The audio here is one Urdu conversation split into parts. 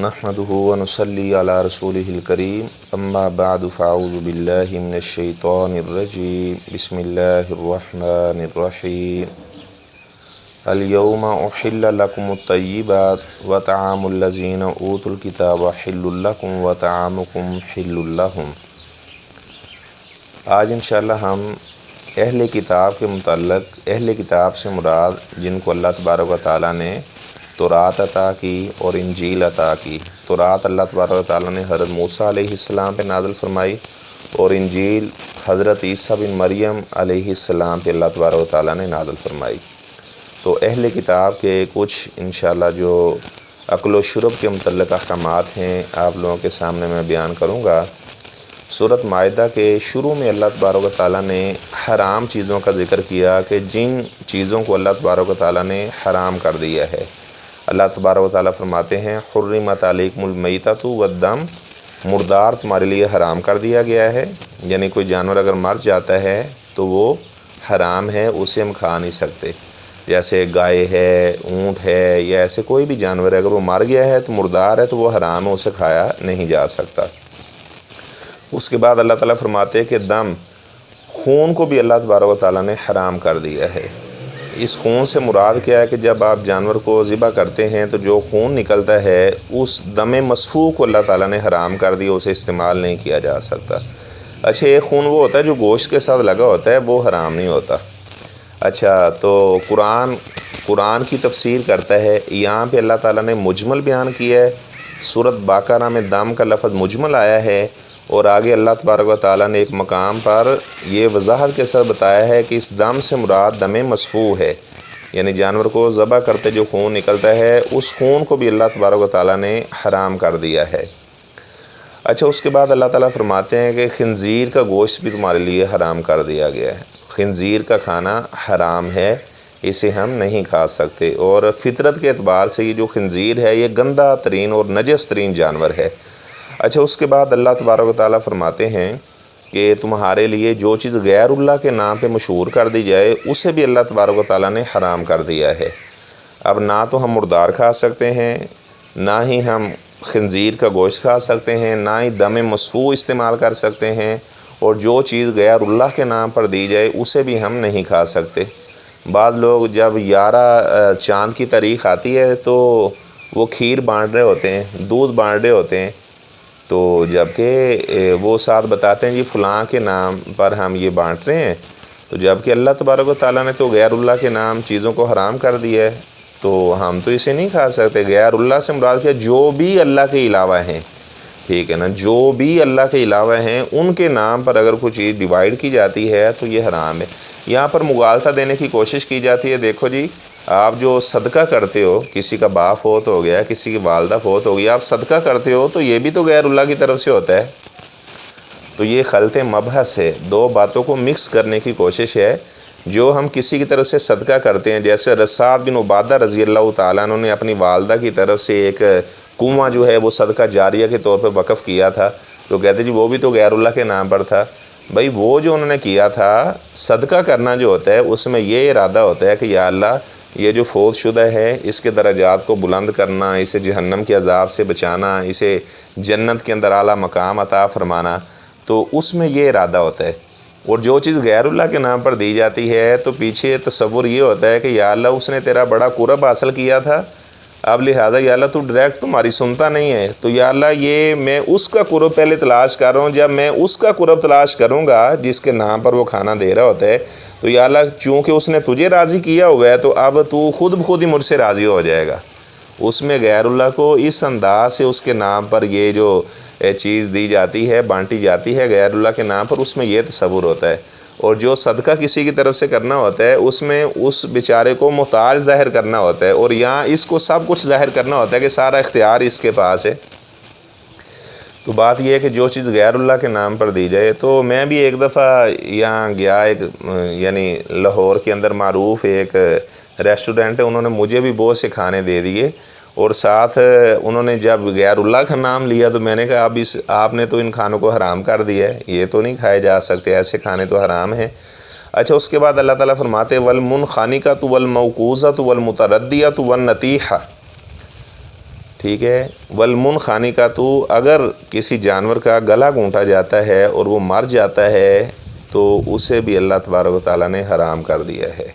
نحمده ونصلي على رسوله الكريم اما بعد فاعوذ بالله من الشيطان الرجيم بسم الله الرحمن الرحيم اليوم أحل لكم الطيبات وطعام الذين أوتوا الكتاب حل لكم وطعامكم حل لهم۔ آج انشاءاللہ ہم اہل کتاب کے متعلق، اہل کتاب سے مراد جن کو اللہ تبارک و تعالیٰ نے تورات عطا کی اور انجیل عطا کی۔ تورات اللہ تبارک و تعالیٰ نے حضرت موسیٰ علیہ السلام پہ نازل فرمائی اور انجیل حضرت عیسیٰ بن مریم علیہ السلام پہ اللہ تبارک و تعالیٰ نے نازل فرمائی۔ تو اہل کتاب کے کچھ انشاءاللہ جو اکل و شرب کے متعلق احکامات ہیں آپ لوگوں کے سامنے میں بیان کروں گا۔ سورۃ مائدہ کے شروع میں اللہ تبارک و تعالیٰ نے حرام چیزوں کا ذکر کیا کہ جن چیزوں کو اللہ تبارک و تعالیٰ نے حرام کر دیا ہے۔ اللہ تبارک و تعالیٰ فرماتے ہیں حرمت علیکم المیتۃ والدم، مردار تمہارے لیے حرام کر دیا گیا ہے، یعنی کوئی جانور اگر مر جاتا ہے تو وہ حرام ہے، اسے ہم کھا نہیں سکتے۔ جیسے گائے ہے، اونٹ ہے یا ایسے کوئی بھی جانور ہے، اگر وہ مر گیا ہے تو مردار ہے تو وہ حرام ہے، اسے کھایا نہیں جا سکتا۔ اس کے بعد اللہ تعالیٰ فرماتے ہیں کہ دم، خون کو بھی اللہ تبارک و تعالیٰ نے حرام کر دیا ہے۔ اس خون سے مراد کیا ہے کہ جب آپ جانور کو ذبح کرتے ہیں تو جو خون نکلتا ہے اس دم مسفوح کو اللہ تعالیٰ نے حرام کر دیا، اسے استعمال نہیں کیا جا سکتا۔ اچھا، ایک خون وہ ہوتا ہے جو گوشت کے ساتھ لگا ہوتا ہے، وہ حرام نہیں ہوتا۔ اچھا، تو قرآن کی تفسیر کرتا ہے، یہاں پہ اللہ تعالیٰ نے مجمل بیان کیا ہے۔ سورۃ بقرہ میں دم کا لفظ مجمل آیا ہے اور آگے اللہ تبارک و تعالیٰ نے ایک مقام پر یہ وضاحت کے ساتھ بتایا ہے کہ اس دم سے مراد دم مسفوح ہے، یعنی جانور کو ذبح کرتے جو خون نکلتا ہے اس خون کو بھی اللہ تبارک و تعالیٰ نے حرام کر دیا ہے۔ اچھا، اس کے بعد اللہ تعالیٰ فرماتے ہیں کہ خنزیر کا گوشت بھی تمہارے لیے حرام کر دیا گیا ہے۔ خنزیر کا کھانا حرام ہے، اسے ہم نہیں کھا سکتے، اور فطرت کے اعتبار سے یہ جو خنزیر ہے یہ گندہ ترین اور نجس ترین جانور ہے۔ اچھا، اس کے بعد اللہ تبارک و تعالیٰ فرماتے ہیں کہ تمہارے لیے جو چیز غیر اللہ کے نام پہ مشہور کر دی جائے اسے بھی اللہ تبارک و تعالیٰ نے حرام کر دیا ہے۔ اب نہ تو ہم مردار کھا سکتے ہیں، نہ ہی ہم خنزیر کا گوشت کھا سکتے ہیں، نہ ہی دم مسفوح استعمال کر سکتے ہیں، اور جو چیز غیر اللہ کے نام پر دی جائے اسے بھی ہم نہیں کھا سکتے۔ بعض لوگ جب 11 چاند کی تاریخ آتی ہے تو وہ کھیر بانٹ رہے ہوتے ہیں، دودھ بانٹ رہے ہوتے ہیں، تو جب کہ وہ ساتھ بتاتے ہیں جی فلاں کے نام پر ہم یہ بانٹ رہے ہیں، تو جب کہ اللہ تبارک و تعالیٰ نے تو غیر اللہ کے نام چیزوں کو حرام کر دیا ہے، تو ہم تو اسے نہیں کھا سکتے۔ غیر اللہ سے مراد کیا؟ جو بھی اللہ کے علاوہ ہیں، ٹھیک ہے نا، جو بھی اللہ کے علاوہ ہیں ان کے نام پر اگر کوئی چیز ڈیوائیڈ کی جاتی ہے تو یہ حرام ہے۔ یہاں پر مغالطہ دینے کی کوشش کی جاتی ہے۔ دیکھو جی، آپ جو صدقہ کرتے ہو، کسی کا باپ فوت ہو گیا، کسی کی والدہ فوت ہو گئی، آپ صدقہ کرتے ہو تو یہ بھی تو غیر اللہ کی طرف سے ہوتا ہے۔ تو یہ خلط مبحث ہے، دو باتوں کو مکس کرنے کی کوشش ہے۔ جو ہم کسی کی طرف سے صدقہ کرتے ہیں، جیسے سعد بن عبادہ رضی اللہ تعالیٰ عنہ نے اپنی والدہ کی طرف سے ایک کنواں جو ہے وہ صدقہ جاریہ کے طور پہ وقف کیا تھا، تو کہتے جی وہ بھی تو غیر اللہ کے نام پر تھا۔ بھائی وہ جو انہوں نے کیا تھا، صدقہ کرنا جو ہوتا ہے اس میں یہ ارادہ ہوتا ہے کہ یا اللہ یہ جو فوت شدہ ہے اس کے درجات کو بلند کرنا، اسے جہنم کے عذاب سے بچانا، اسے جنت کے اندر اعلیٰ مقام عطا فرمانا، تو اس میں یہ ارادہ ہوتا ہے۔ اور جو چیز غیر اللہ کے نام پر دی جاتی ہے تو پیچھے تصور یہ ہوتا ہے کہ یا اللہ اس نے تیرا بڑا قرب حاصل کیا تھا، اب لہٰذا یا اللہ تو ڈائریکٹ تمہاری سنتا نہیں ہے، تو یا اللہ یہ میں اس کا قرب پہلے تلاش کر رہا ہوں، جب میں اس کا قرب تلاش کروں گا جس کے نام پر وہ کھانا دے رہا ہوتا ہے، تو یا اللہ چونکہ اس نے تجھے راضی کیا ہوا ہے تو اب تو خود بخود ہی مجھ سے راضی ہو جائے گا۔ اس میں غیر اللہ کو اس انداز سے اس کے نام پر یہ جو چیز دی جاتی ہے، بانٹی جاتی ہے غیر اللہ کے نام پر، اس میں یہ تصور ہوتا ہے۔ اور جو صدقہ کسی کی طرف سے کرنا ہوتا ہے اس میں اس بیچارے کو محتاج ظاہر کرنا ہوتا ہے، اور یہاں اس کو سب کچھ ظاہر کرنا ہوتا ہے کہ سارا اختیار اس کے پاس ہے۔ تو بات یہ ہے کہ جو چیز غیر اللہ کے نام پر دی جائے، تو میں بھی ایک دفعہ یہاں گیا، ایک یعنی لاہور کے اندر معروف ایک ریسٹورنٹ ہے، انہوں نے مجھے بھی بہت سے کھانے دے دیے، اور ساتھ انہوں نے جب غیر اللہ کا نام لیا تو میں نے کہا اب آپ نے تو ان کھانوں کو حرام کر دیا ہے، یہ تو نہیں کھائے جا سکتے، ایسے کھانے تو حرام ہیں۔ اچھا، اس کے بعد اللہ تعالیٰ فرماتے والمنخنقۃ والموقوذۃ والمتردیۃ والنطیحہ، ٹھیک ہے، والمنخنقۃ، اگر کسی جانور کا گلا گھونٹا جاتا ہے اور وہ مر جاتا ہے تو اسے بھی اللہ تبارک و تعالیٰ نے حرام کر دیا ہے۔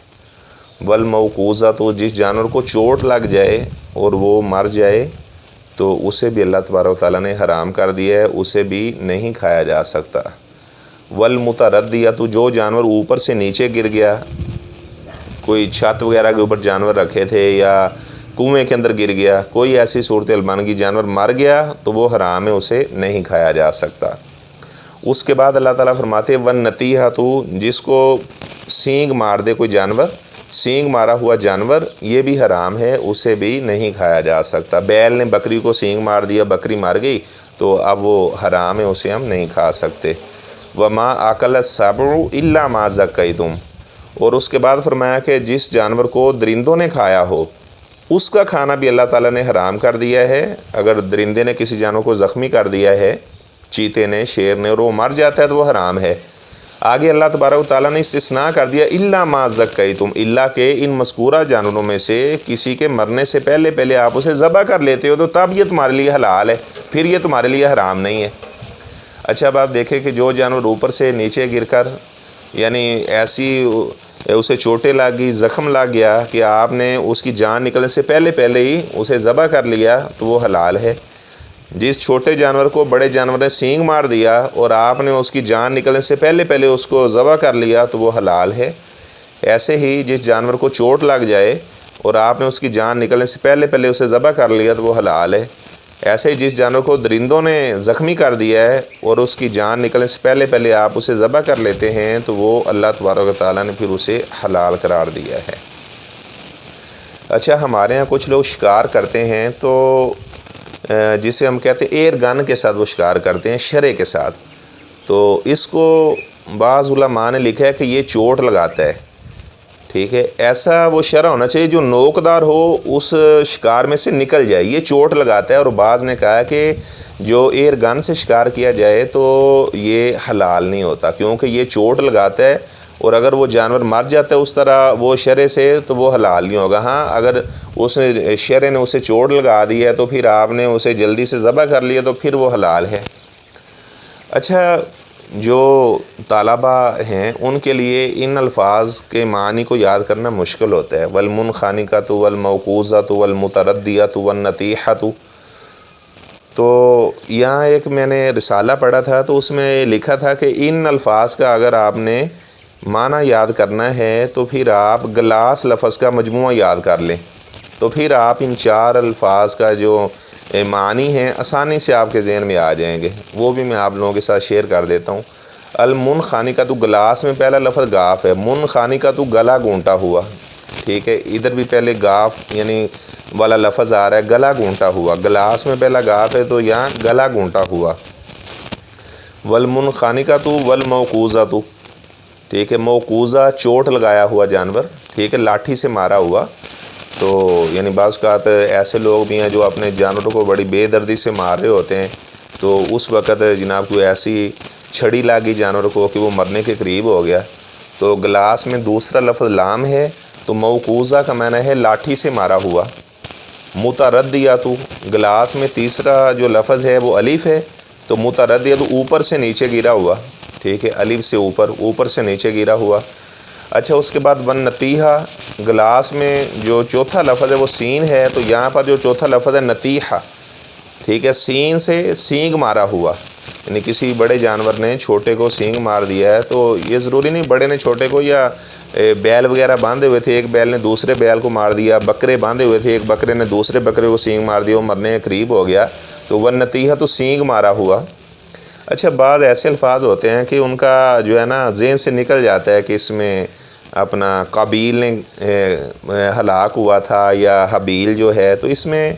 والموقوذۃ، جس جانور کو چوٹ لگ جائے اور وہ مر جائے تو اسے بھی اللہ تبارک و تعالیٰ نے حرام کر دیا ہے، اسے بھی نہیں کھایا جا سکتا۔ والمتردیۃ، جو جانور اوپر سے نیچے گر گیا، کوئی چھت وغیرہ کے اوپر جانور رکھے تھے یا کنویں کے اندر گر گیا، کوئی ایسی صورتحال بن گئی جانور مر گیا تو وہ حرام ہے، اسے نہیں کھایا جا سکتا۔ اس کے بعد اللہ تعالیٰ فرماتے ہیں والنطیحۃ، جس کو سینگ مار دے کوئی جانور، سینگ مارا ہوا جانور، یہ بھی حرام ہے، اسے بھی نہیں کھایا جا سکتا۔ بیل نے بکری کو سینگ مار دیا، بکری مر گئی تو اب وہ حرام ہے، اسے ہم نہیں کھا سکتے۔ وما اکل السبع الا ما ذکیتم، اور اس کے بعد فرمایا کہ جس جانور کو درندوں نے کھایا ہو اس کا کھانا بھی اللہ تعالیٰ نے حرام کر دیا ہے۔ اگر درندے نے کسی جانور کو زخمی کر دیا ہے، چیتے نے، شیر نے، اور وہ مر جاتا ہے تو وہ حرام ہے۔ آگے اللہ تبارک و تعالیٰ نے استثناء کر دیا الا ما ذکیتم، اللہ کے ان مذکورہ جانوروں میں سے کسی کے مرنے سے پہلے آپ اسے ذبح کر لیتے ہو تو تب یہ تمہارے لیے حلال ہے، پھر یہ تمہارے لیے حرام نہیں ہے۔ اچھا اب آپ دیکھیں کہ جو جانور اوپر سے نیچے گر کر، یعنی ایسی اسے چوٹیں لگ گئی، زخم لگ گیا کہ آپ نے اس کی جان نکلنے سے پہلے ہی اسے ذبح کر لیا تو وہ حلال ہے۔ جس چھوٹے جانور کو بڑے جانور نے سینگ مار دیا اور آپ نے اس کی جان نکلنے سے پہلے اس کو ذبح کر لیا تو وہ حلال ہے۔ ایسے ہی جس جانور کو چوٹ لگ جائے اور آپ نے اس کی جان نکلنے سے پہلے اسے ذبح کر لیا تو وہ حلال ہے۔ ایسے ہی جس جانور کو درندوں نے زخمی کر دیا ہے اور اس کی جان نکلنے سے پہلے آپ اسے ذبح کر لیتے ہیں تو وہ اللہ تبارک و تعالیٰ نے پھر اسے حلال قرار دیا ہے۔ اچھا ہمارے ہاں کچھ لوگ شکار کرتے ہیں تو جسے ہم کہتے ہیں ایئر گن کے ساتھ وہ شکار کرتے ہیں، شرے کے ساتھ، تو اس کو بعض علماء نے لکھا ہے کہ یہ چوٹ لگاتا ہے۔ ٹھیک ہے، ایسا وہ شرع ہونا چاہیے جو نوکدار ہو، اس شکار میں سے نکل جائے، یہ چوٹ لگاتا ہے۔ اور بعض نے کہا کہ جو ایئر گن سے شکار کیا جائے تو یہ حلال نہیں ہوتا کیونکہ یہ چوٹ لگاتا ہے، اور اگر وہ جانور مر جاتا ہے اس طرح وہ شرے سے تو وہ حلال نہیں ہوگا۔ ہاں اگر اس نے شرے نے اسے چوٹ لگا دی ہے تو پھر آپ نے اسے جلدی سے ذبح کر لیا تو پھر وہ حلال ہے۔ اچھا جو طلبہ ہیں ان کے لیے ان الفاظ کے معنی کو یاد کرنا مشکل ہوتا ہے، والمنخنقۃ والموقوذۃ والمتردیۃ والنطیحۃ۔ تو یہاں ایک میں نے رسالہ پڑھا تھا تو اس میں لکھا تھا کہ ان الفاظ کا اگر آپ نے معنی یاد کرنا ہے تو پھر آپ گلاس لفظ کا مجموعہ یاد کر لیں، تو پھر آپ ان چار الفاظ کا جو معنی ہیں آسانی سے آپ کے ذہن میں آ جائیں گے۔ وہ بھی میں آپ لوگوں کے ساتھ شیئر کر دیتا ہوں۔ المنخنقۃ، گلاس میں پہلا لفظ گاف ہے، منخنقۃ گلا گھونٹا ہوا، ٹھیک ہے، ادھر بھی پہلے گاف یعنی والا لفظ آ رہا ہے، گلا گھونٹا ہوا، گلاس میں پہلا گاف ہے تو یہاں گلا گھونٹا ہوا۔ والمنخنقۃ والموقوذۃ، ٹھیک ہے، موقوذہ چوٹ لگایا ہوا جانور، ٹھیک ہے، لاٹھی سے مارا ہوا۔ تو یعنی بعض اوقات ایسے لوگ بھی ہیں جو اپنے جانوروں کو بڑی بے دردی سے مار رہے ہوتے ہیں، تو اس وقت جناب کوئی ایسی چھڑی لگی جانور کو کہ وہ مرنے کے قریب ہو گیا، تو گلاس میں دوسرا لفظ لام ہے تو موقوذہ کا معنی ہے لاٹھی سے مارا ہوا۔ متردیۃ، گلاس میں تیسرا جو لفظ ہے وہ الف ہے تو متردیۃ اوپر سے نیچے گرا ہوا، ٹھیک ہے، الف سے اوپر سے نیچے گرا ہوا۔ اچھا اس کے بعد والنطیحہ، گلاس میں جو چوتھا لفظ ہے وہ سین ہے تو یہاں پر جو چوتھا لفظ ہے نطیحہ، ٹھیک ہے، سین سے سینگ مارا ہوا، یعنی کسی بڑے جانور نے چھوٹے کو سینگ مار دیا ہے، تو یہ ضروری نہیں بڑے نے چھوٹے کو، یا بیل وغیرہ باندھے ہوئے تھے، ایک بیل نے دوسرے بیل کو مار دیا، بکرے باندھے ہوئے تھے، ایک بکرے نے دوسرے بکرے کو سینگ مار دیا، وہ مرنے کے قریب ہو گیا، تو والنطیحہ تو سینگ مارا ہوا۔ اچھا بعض ایسے الفاظ ہوتے ہیں کہ ان کا جو ہے نا ذہن سے نکل جاتا ہے کہ اس میں اپنا قابیل نے ہلاک ہوا تھا یا حابیل جو ہے، تو اس میں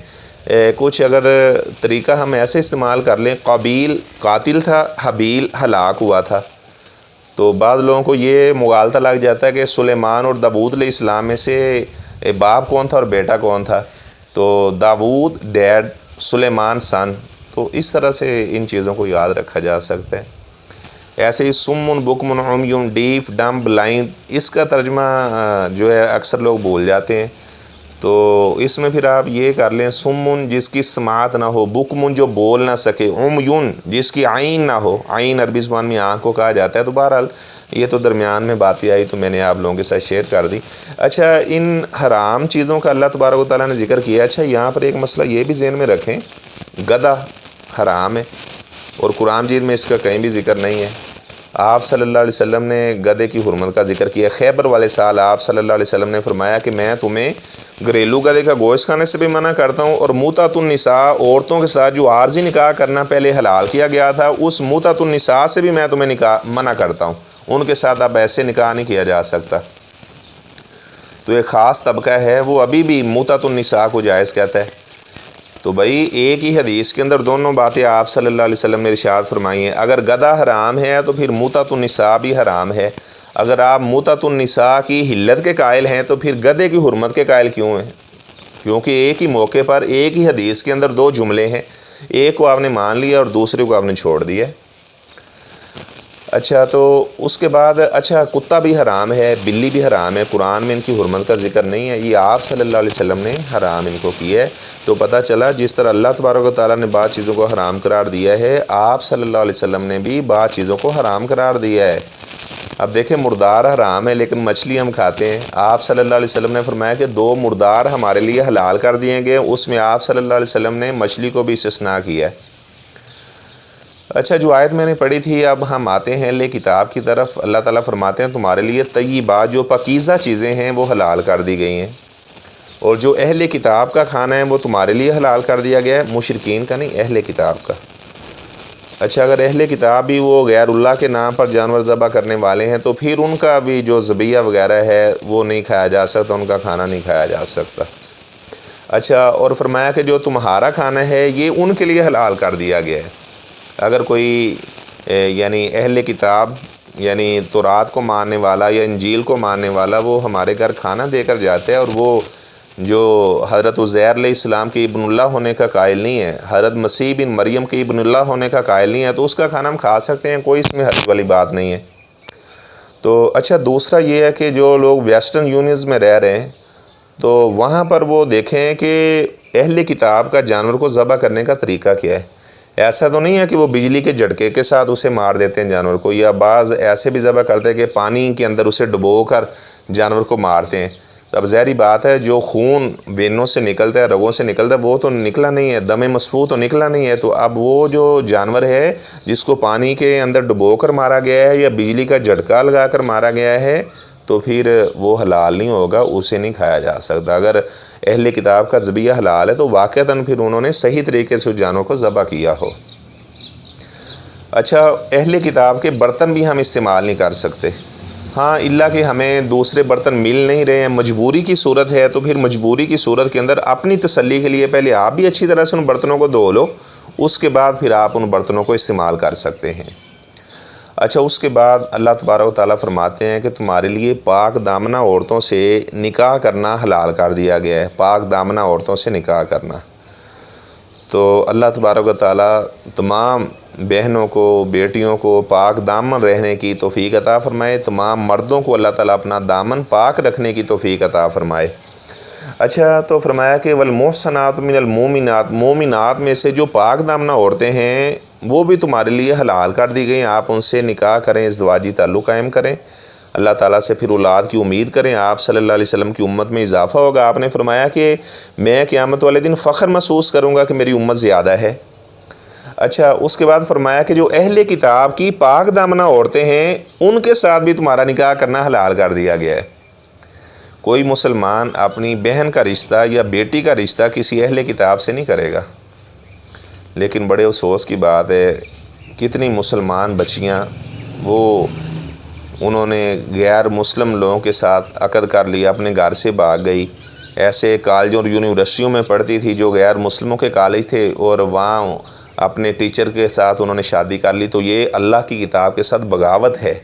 کچھ اگر طریقہ ہم ایسے استعمال کر لیں، قابیل قاتل تھا، حابیل ہلاک ہوا تھا، تو بعض لوگوں کو یہ مغالطہ لگ جاتا ہے کہ سلیمان اور داؤد علیہ السلام میں سے باپ کون تھا اور بیٹا کون تھا، تو داؤد ڈیڈ، سلیمان سن، تو اس طرح سے ان چیزوں کو یاد رکھا جا سکتا ہے۔ ایسے ہی سمن بکمن عمیٌ، ڈیف ڈمب بلائنڈ، اس کا ترجمہ جو ہے اکثر لوگ بھول جاتے ہیں، تو اس میں پھر آپ یہ کر لیں سمن جس کی سماعت نہ ہو، بکمن جو بول نہ سکے، عمیون جس کی عین نہ ہو، عین عربی زبان میں آنکھ کو کہا جاتا ہے۔ تو بہرحال یہ تو درمیان میں باتیں آئی تو میں نے آپ لوگوں کے ساتھ شیئر کر دی۔ اچھا، ان حرام چیزوں کا اللہ تبارک و تعالیٰ نے ذکر کیا۔ اچھا، یہاں پر ایک مسئلہ یہ بھی ذہن میں رکھیں، گدھا حرام ہے اور قرآن مجید میں اس کا کہیں بھی ذکر نہیں ہے۔ آپ صلی اللہ علیہ وسلم نے گدھے کی حرمت کا ذکر کیا۔ خیبر والے سال آپ صلی اللہ علیہ وسلم نے فرمایا کہ میں تمہیں گھریلو گدھے کا گوشت کھانے سے بھی منع کرتا ہوں، اور موتۃ النساء عورتوں کے ساتھ جو عارضی نکاح کرنا پہلے حلال کیا گیا تھا، اس موتۃ النساء سے بھی میں تمہیں منع کرتا ہوں، ان کے ساتھ اب ایسے نکاح نہیں کیا جا سکتا۔ تو ایک خاص طبقہ ہے وہ ابھی بھی موتۃ النساء کو جائز کہتا ہے۔ تو بھائی ایک ہی حدیث کے اندر دونوں باتیں آپ صلی اللہ علیہ وسلم نے ارشاد فرمائی ہیں۔ اگر گدھا حرام ہے تو پھر موتۃ النساء بھی حرام ہے۔ اگر آپ موتۃ النساء کی حلت کے قائل ہیں تو پھر گدھے کی حرمت کے قائل کیوں ہیں؟ کیونکہ ایک ہی موقع پر ایک ہی حدیث کے اندر دو جملے ہیں، ایک کو آپ نے مان لیا اور دوسرے کو آپ نے چھوڑ دیا۔ اچھا، تو اس کے بعد کتا بھی حرام ہے، بلی بھی حرام ہے، قرآن میں ان کی حرمت کا ذکر نہیں ہے، یہ آپ صلی اللہ علیہ وسلم نے حرام ان کو کیا ہے۔ تو پتہ چلا جس طرح اللہ تبارک و تعالیٰ نے بعض چیزوں کو حرام قرار دیا ہے، آپ صلی اللہ علیہ وسلم نے بھی بعض چیزوں کو حرام قرار دیا ہے۔ اب دیکھیں، مردار حرام ہے لیکن مچھلی ہم کھاتے ہیں۔ آپ صلی اللہ علیہ وسلم نے فرمایا کہ 2 مردار ہمارے لیے حلال کر دیے گئے، اس میں آپ صلی اللہ علیہ وسلم نے مچھلی کو بھی استثناء کیا ہے۔ اچھا، جو آیت میں نے پڑھی تھی، اب ہم آتے ہیں اہل کتاب کی طرف۔ اللہ تعالیٰ فرماتے ہیں تمہارے لیے طیبات جو پاکیزہ چیزیں ہیں وہ حلال کر دی گئی ہیں، اور جو اہل کتاب کا کھانا ہے وہ تمہارے لیے حلال کر دیا گیا ہے، مشرکین کا نہیں، اہل کتاب کا۔ اچھا، اگر اہل کتاب بھی وہ غیر اللہ کے نام پر جانور ذبح کرنے والے ہیں تو پھر ان کا بھی جو ذبیحہ وغیرہ ہے وہ نہیں کھایا جا سکتا، ان کا کھانا نہیں کھایا جا سکتا۔ اچھا، اور فرمایا کہ جو تمہارا کھانا ہے یہ ان کے لیے حلال کر دیا گیا ہے۔ اگر کوئی یعنی اہل کتاب یعنی تورات کو ماننے والا یا انجیل کو ماننے والا وہ ہمارے گھر کھانا دے کر جاتا ہے اور وہ جو حضرت عزیر علیہ السلام کے ابن اللہ ہونے کا قائل نہیں ہے، حضرت مسیح بن مریم کے ابن اللہ ہونے کا قائل نہیں ہے، تو اس کا کھانا ہم کھا سکتے ہیں، کوئی اس میں حرج والی بات نہیں ہے۔ تو اچھا، دوسرا یہ ہے کہ جو لوگ ویسٹرن یونینز میں رہ رہے ہیں تو وہاں پر وہ دیکھیں کہ اہل کتاب کا جانور کو ذبح کرنے کا طریقہ کیا ہے۔ ایسا تو نہیں ہے کہ وہ بجلی کے جھٹکے کے ساتھ اسے مار دیتے ہیں جانور کو، یا بعض ایسے بھی ذبح کرتے ہیں کہ پانی کے اندر اسے ڈبو کر جانور کو مارتے ہیں۔ تو اب ظاہری بات ہے جو خون وینوں سے نکلتا ہے، رگوں سے نکلتا ہے، وہ تو نکلا نہیں ہے، دم مصفوح تو نکلا نہیں ہے۔ تو اب وہ جو جانور ہے جس کو پانی کے اندر ڈبو کر مارا گیا ہے یا بجلی کا جھٹکا لگا کر مارا گیا ہے تو پھر وہ حلال نہیں ہوگا، اسے نہیں کھایا جا سکتا۔ اگر اہل کتاب کا ذبیحہ حلال ہے تو واقعتاً پھر انہوں نے صحیح طریقے سے اس جانور کو ذبح کیا ہو۔ اچھا، اہل کتاب کے برتن بھی ہم استعمال نہیں کر سکتے، ہاں الا کہ ہمیں دوسرے برتن مل نہیں رہے ہیں، مجبوری کی صورت ہے، تو پھر مجبوری کی صورت کے اندر اپنی تسلی کے لیے پہلے آپ بھی اچھی طرح سے ان برتنوں کو دھو لو، اس کے بعد پھر آپ ان برتنوں کو استعمال کر سکتے ہیں۔ اچھا، اس کے بعد اللہ تبارک و تعالیٰ فرماتے ہیں کہ تمہارے لیے پاک دامنہ عورتوں سے نکاح کرنا حلال کر دیا گیا ہے، پاک دامنہ عورتوں سے نکاح کرنا۔ تو اللہ تبارک و تعالیٰ تمام بہنوں کو، بیٹیوں کو پاک دامن رہنے کی توفیق عطا فرمائے، تمام مردوں کو اللہ تعالیٰ اپنا دامن پاک رکھنے کی توفیق عطا فرمائے۔ اچھا، تو فرمایا کہ والمحصنات من المومنات، مومنات میں سے جو پاک دامنہ عورتیں ہیں وہ بھی تمہارے لیے حلال کر دی گئی، آپ ان سے نکاح کریں، ازدواجی تعلق قائم کریں، اللہ تعالیٰ سے پھر اولاد کی امید کریں، آپ صلی اللہ علیہ وسلم کی امت میں اضافہ ہوگا۔ آپ نے فرمایا کہ میں قیامت والے دن فخر محسوس کروں گا کہ میری امت زیادہ ہے۔ اچھا، اس کے بعد فرمایا کہ جو اہل کتاب کی پاک دامنہ عورتیں ہیں ان کے ساتھ بھی تمہارا نکاح کرنا حلال کر دیا گیا ہے۔ کوئی مسلمان اپنی بہن کا رشتہ یا بیٹی کا رشتہ کسی اہل کتاب سے نہیں کرے گا، لیکن بڑے افسوس کی بات ہے کتنی مسلمان بچیاں انہوں نے غیر مسلم لوگوں کے ساتھ عقد کر لیا، اپنے گھر سے بھاگ گئی، ایسے کالجوں اور یونیورسٹیوں میں پڑھتی تھی جو غیر مسلموں کے کالج تھے، اور وہاں اپنے ٹیچر کے ساتھ انہوں نے شادی کر لی۔ تو یہ اللہ کی کتاب کے ساتھ بغاوت ہے،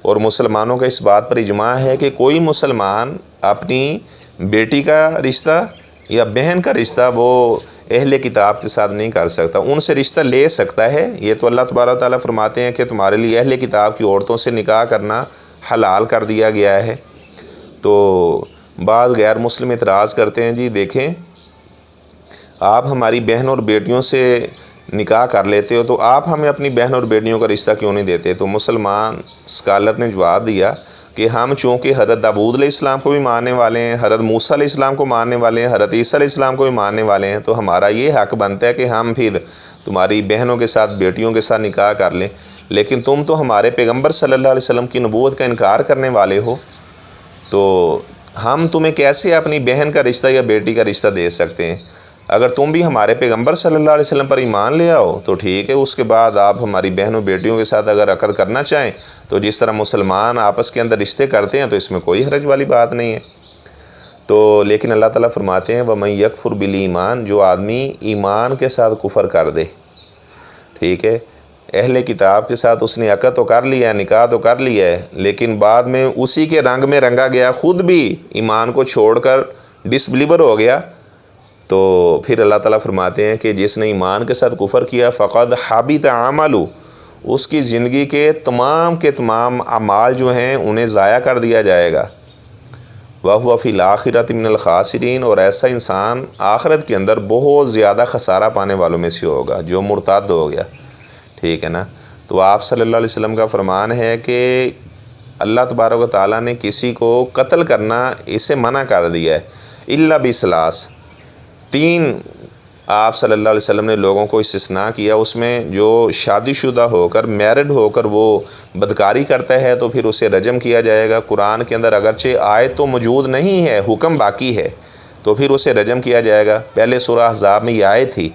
اور مسلمانوں کا اس بات پر اجماع ہے کہ کوئی مسلمان اپنی بیٹی کا رشتہ یا بہن کا رشتہ وہ اہل کتاب کے ساتھ نہیں کر سکتا، ان سے رشتہ لے سکتا ہے۔ یہ تو اللہ تبارک و تعالیٰ فرماتے ہیں کہ تمہارے لیے اہل کتاب کی عورتوں سے نکاح کرنا حلال کر دیا گیا ہے۔ تو بعض غیر مسلم اعتراض کرتے ہیں جی دیکھیں آپ ہماری بہن اور بیٹیوں سے نکاح کر لیتے ہو تو آپ ہمیں اپنی بہن اور بیٹیوں کا رشتہ کیوں نہیں دیتے؟ تو مسلمان اسکالر نے جواب دیا کہ ہم چونکہ حضرت داؤد علیہ السلام کو بھی ماننے والے ہیں، حضرت موسیٰ علیہ السلام کو ماننے والے ہیں، حضرت عیسیٰ علیہ السلام کو بھی ماننے والے ہیں، تو ہمارا یہ حق بنتا ہے کہ ہم پھر تمہاری بہنوں کے ساتھ بیٹیوں کے ساتھ نکاح کر لیں، لیکن تم تو ہمارے پیغمبر صلی اللہ علیہ وسلم کی نبوت کا انکار کرنے والے ہو، تو ہم تمہیں کیسے اپنی بہن کا رشتہ یا بیٹی کا رشتہ دے سکتے ہیں؟ اگر تم بھی ہمارے پیغمبر صلی اللہ علیہ وسلم پر ایمان لے آؤ تو ٹھیک ہے، اس کے بعد آپ ہماری بہنوں بیٹیوں کے ساتھ اگر عقد کرنا چاہیں تو جس طرح مسلمان آپس کے اندر رشتے کرتے ہیں تو اس میں کوئی حرج والی بات نہیں ہے۔ تو لیکن اللہ تعالیٰ فرماتے ہیں وَمَن يَكْفُرْ بِالْإِيمَانِ، جو آدمی ایمان کے ساتھ کفر کر دے، ٹھیک ہے، اہل کتاب کے ساتھ اس نے عقد تو کر لیا ہے، نکاح تو کر لیا ہے، لیکن بعد میں اسی کے رنگ میں رنگا گیا، خود بھی ایمان کو چھوڑ کر ڈس بلیور ہو گیا، تو پھر اللہ تعالیٰ فرماتے ہیں کہ جس نے ایمان کے ساتھ کفر کیا فقد حبط عملہ، اس کی زندگی کے تمام اعمال جو ہیں انہیں ضائع کر دیا جائے گا، وَهُوَ فِي الْآخِرَةِ مِنَ الْخَاسِرِينَ، اور ایسا انسان آخرت کے اندر بہت زیادہ خسارہ پانے والوں میں سے ہوگا جو مرتد ہو گیا، ٹھیک ہے نا۔ تو آپ صلی اللہ علیہ وسلم کا فرمان ہے کہ اللہ تبارک و تعالیٰ نے کسی کو قتل کرنا اسے منع کر دیا ہے، الا بثلاث، 3 آپ صلی اللہ علیہ وسلم نے لوگوں کو استثناء کیا، اس میں جو شادی شدہ ہو کر میرڈ ہو کر وہ بدکاری کرتا ہے تو پھر اسے رجم کیا جائے گا۔ قرآن کے اندر اگرچہ آیت تو موجود نہیں ہے، حکم باقی ہے، تو پھر اسے رجم کیا جائے گا۔ پہلے سورہ احزاب میں یہ آیت تھی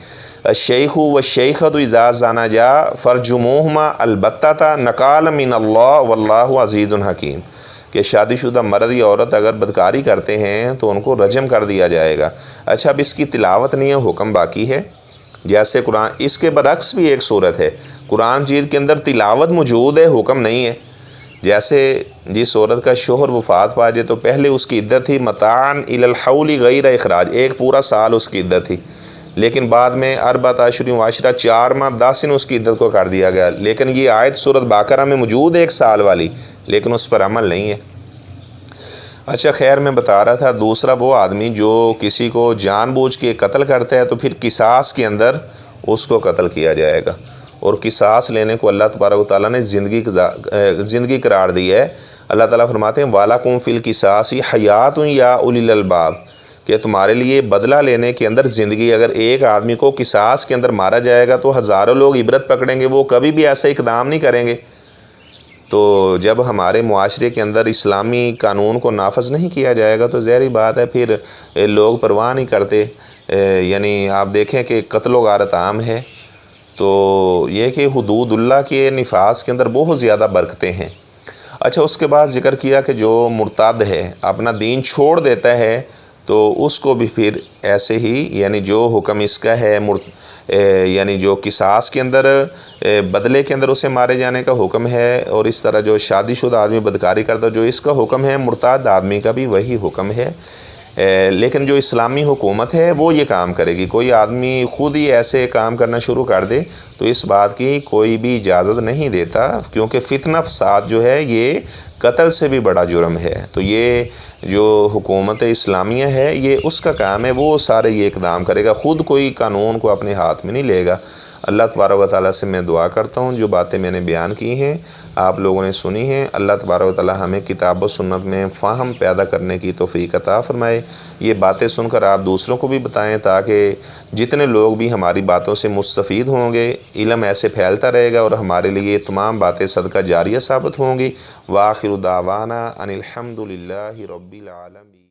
الشیخ والشیخۃ اذا زنیا فرجموہما البتۃ نکالا من اللہ واللہ عزیز حکیم، کہ شادی شدہ مرد یا عورت اگر بدکاری کرتے ہیں تو ان کو رجم کر دیا جائے گا۔ اچھا، اب اس کی تلاوت نہیں ہے، حکم باقی ہے۔ جیسے قرآن، اس کے برعکس بھی ایک صورت ہے، قرآن مجید کے اندر تلاوت موجود ہے، حکم نہیں ہے۔ جیسے جس عورت کا شوہر وفات پا جائے تو پہلے اس کی عدت تھی متاعن الی الحول غیر اخراج، 1 پورا سال اس کی عدت تھی، لیکن بعد میں 4 اشہر و عشرہ 4 ماہ 10 دن اس کی عدت کو کر دیا گیا، لیکن یہ آیت سورۃ بقرہ میں موجود ہے 1 سال والی، لیکن اس پر عمل نہیں ہے۔ اچھا خیر، میں بتا رہا تھا دوسرا وہ آدمی جو کسی کو جان بوجھ کے قتل کرتا ہے تو پھر قصاص کے اندر اس کو قتل کیا جائے گا، اور قصاص لینے کو اللہ تبارک و تعالیٰ نے زندگی قرار دی ہے۔ اللہ تعالیٰ فرماتے ہیں وَلَكُمْ فِي الْقِصَاصِ حَيَاةٌ يَا أُولِي الْأَلْبَابِ، کہ تمہارے لیے بدلہ لینے کے اندر زندگی، اگر ایک آدمی کو قصاص کے اندر مارا جائے گا تو ہزاروں لوگ عبرت پکڑیں گے، وہ کبھی بھی ایسا اقدام نہیں کریں گے۔ تو جب ہمارے معاشرے کے اندر اسلامی قانون کو نافذ نہیں کیا جائے گا تو ظاہری بات ہے پھر لوگ پرواہ نہیں کرتے، یعنی آپ دیکھیں کہ قتل و غارت عام ہے، تو یہ کہ حدود اللہ کے نفاذ کے اندر بہت زیادہ برکتیں ہیں۔ اچھا، اس کے بعد ذکر کیا کہ جو مرتد ہے، اپنا دین چھوڑ دیتا ہے، تو اس کو بھی پھر ایسے ہی، یعنی جو حکم اس کا ہے یعنی جو قصاص کے اندر بدلے کے اندر اسے مارے جانے کا حکم ہے، اور اس طرح جو شادی شدہ آدمی بدکاری کرتا جو اس کا حکم ہے، مرتد آدمی کا بھی وہی حکم ہے۔ لیکن جو اسلامی حکومت ہے وہ یہ کام کرے گی، کوئی آدمی خود ہی ایسے کام کرنا شروع کر دے تو اس بات کی کوئی بھی اجازت نہیں دیتا، کیونکہ فتنہ فساد جو ہے یہ قتل سے بھی بڑا جرم ہے۔ تو یہ جو حکومت اسلامیہ ہے یہ اس کا کام ہے، وہ سارے یہ اقدام کرے گا، خود کوئی قانون کو اپنے ہاتھ میں نہیں لے گا۔ اللہ تبارک و تعالیٰ سے میں دعا کرتا ہوں جو باتیں میں نے بیان کی ہیں آپ لوگوں نے سنی ہیں، اللہ تبارک و تعالیٰ ہمیں کتاب و سنت میں فہم پیدا کرنے کی توفیق عطا فرمائے۔ یہ باتیں سن کر آپ دوسروں کو بھی بتائیں تاکہ جتنے لوگ بھی ہماری باتوں سے مستفید ہوں گے، علم ایسے پھیلتا رہے گا اور ہمارے لیے یہ تمام باتیں صدقہ جاریہ ثابت ہوں گی۔ وآخر دعوانا ان الحمد للہ رب العالمین۔